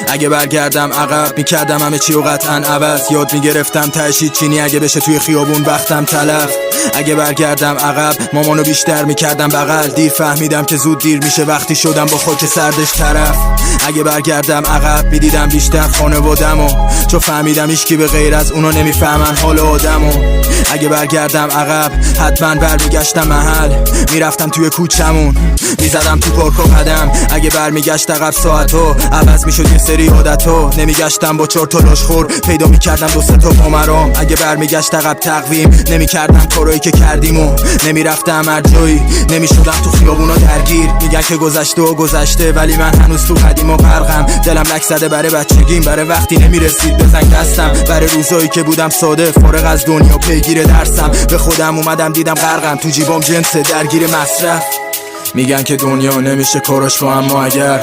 اگه برگردم عقب میکردم همه چی و قطعا عوض. یاد میگرفتم تهش چینی اگه بشه توی خیابون وقتم تلف. اگه برگردم عقب مامانو بیشتر میکردم بغل. دیر فهمیدم که زود دیر میشه وقتی شدم با خاک سردش طرف. اگه برگردم عقب میدیدم بیشتر خانوادمو، چون فهمیدم هیچکی به غیر از اونا نمیفهمن حال آدمو. اگه برگردم عقب حتما برمیگشتم محل، میرفتم توی کوچمون میزدم تو پارک و قدم. اگه برمیگشت عقب ساعتو عوض میشد یه سری عادتو، نمیگشتم با 4 تا لاشخور پیدا میکردم 2-3 تا پامرام. اگه برمیگشت عقب تقویم نمیکردم کارایی که کردیم و نمیرفتم هر جایی، نمیشدم تو خیابونا درگیر. میگن که گذشته و گذشته ولی من هنوز تو قدیم و غرقم. دلم لک زده برای بچگیم، برای وقتی نمیرسید بزن دستم، برای روزایی که بودم ساده فارغ از دنیا پیگیر درسم. به خودم اومدم دیدم غرقم تو جیبام جنس درگیر مصرف. میگن که دنیا نمیشه کاراش با اما اگر